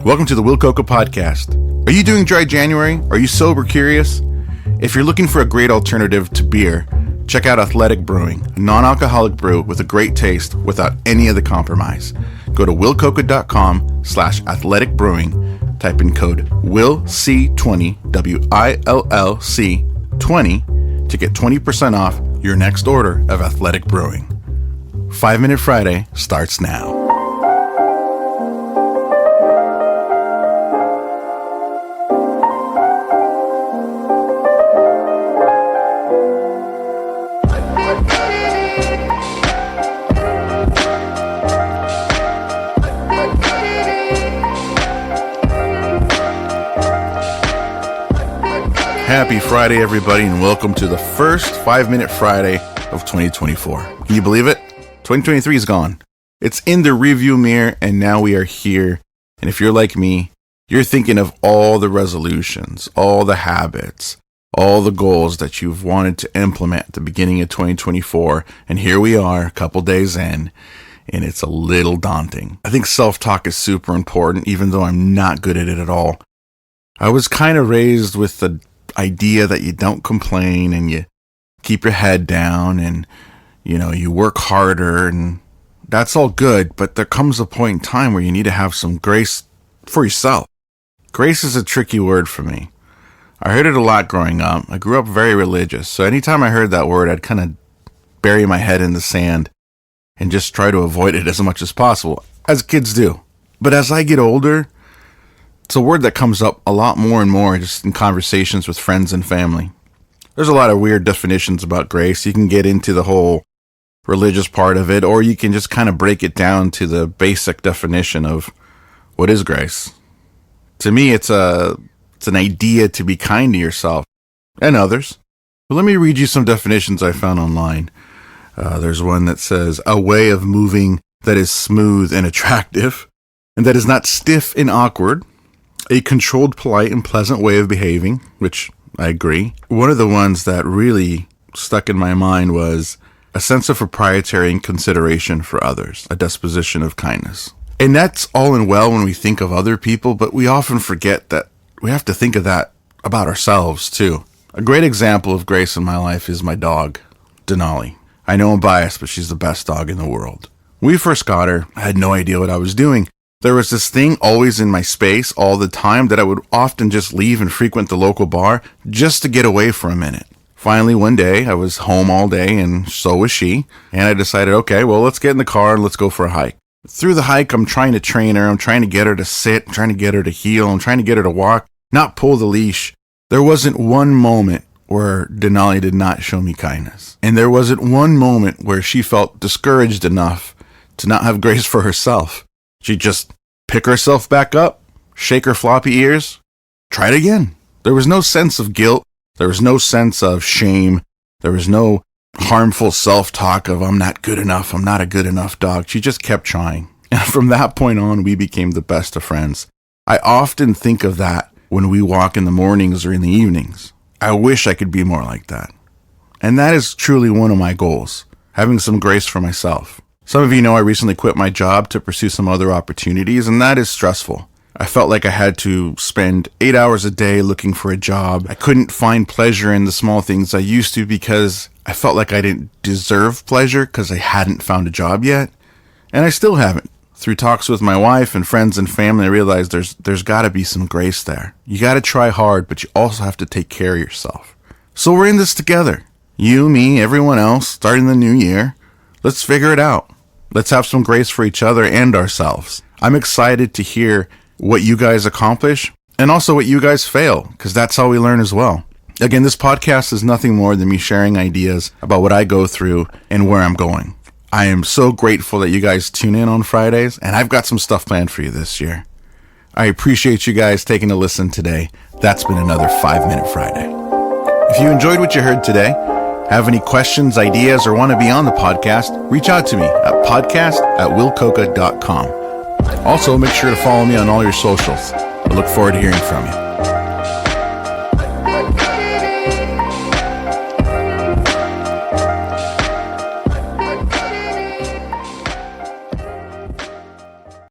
Welcome to the Will Coca Podcast. Are you doing dry January? Are you sober curious? If you're looking for a great alternative to beer, check out Athletic Brewing, a non-alcoholic brew with a great taste without any of the compromise. Go to willcoca.com/athletic brewing, type in code WILLC20, WILLC20 to get 20% off your next order of Athletic Brewing. 5 Minute Friday starts now. Happy Friday, everybody, and welcome to the first 5 Minute Friday of 2024. Can you believe it? 2023 is gone. It's in the rearview mirror, and now we are here. And if you're like me, you're thinking of all the resolutions, all the habits, all the goals that you've wanted to implement at the beginning of 2024. And here we are, a couple days in, and it's a little daunting. I think self-talk is super important, even though I'm not good at it at all. I was kind of raised with the idea that you don't complain and you keep your head down and you work harder, and that's all good, but there comes a point in time where you need to have some grace for yourself. Grace is a tricky word for me. I heard it a lot growing up. I grew up very religious, so anytime I heard that word, I'd kind of bury my head in the sand and just try to avoid it as much as possible, as kids do. But as I get older, it's a word that comes up a lot more and more just in conversations with friends and family. There's a lot of weird definitions about grace. You can get into the whole religious part of it, or you can just kind of break it down to the basic definition of what is grace. To me, it's an idea to be kind to yourself and others. But let me read you some definitions I found online. There's one that says, a way of moving that is smooth and attractive, and that is not stiff and awkward. A controlled, polite, and pleasant way of behaving, which I agree. One of the ones that really stuck in my mind was a sense of proprietary and consideration for others, a disposition of kindness. And that's all and well when we think of other people, but we often forget that we have to think of that about ourselves too. A great example of grace in my life is my dog, Denali. I know I'm biased, but she's the best dog in the world. When we first got her, I had no idea what I was doing. There was this thing always in my space all the time that I would often just leave and frequent the local bar just to get away for a minute. Finally, one day, I was home all day, and so was she, and I decided, okay, well, let's get in the car and let's go for a hike. Through the hike, I'm trying to train her, I'm trying to get her to sit, I'm trying to get her to heel, I'm trying to get her to walk, not pull the leash. There wasn't one moment where Denali did not show me kindness. And there wasn't one moment where she felt discouraged enough to not have grace for herself. She'd just pick herself back up, shake her floppy ears, try it again. There was no sense of guilt. There was no sense of shame. There was no harmful self-talk of, I'm not good enough, I'm not a good enough dog. She just kept trying. And from that point on, we became the best of friends. I often think of that when we walk in the mornings or in the evenings. I wish I could be more like that. And that is truly one of my goals, having some grace for myself. Some of you know I recently quit my job to pursue some other opportunities, and that is stressful. I felt like I had to spend 8 hours a day looking for a job. I couldn't find pleasure in the small things I used to because I felt like I didn't deserve pleasure because I hadn't found a job yet. And I still haven't. Through talks with my wife and friends and family, I realized there's got to be some grace there. You got to try hard, but you also have to take care of yourself. So we're in this together. You, me, everyone else, starting the new year. Let's figure it out. Let's have some grace for each other and ourselves. I'm excited to hear what you guys accomplish and also what you guys fail, because that's how we learn as well. Again, this podcast is nothing more than me sharing ideas about what I go through and where I'm going. I am so grateful that you guys tune in on Fridays, and I've got some stuff planned for you this year. I appreciate you guys taking a listen today. That's been another 5 Minute Friday. If you enjoyed what you heard today, have any questions, ideas, or want to be on the podcast, reach out to me at podcast@willcoca.com. Also, make sure to follow me on all your socials. I look forward to hearing from you.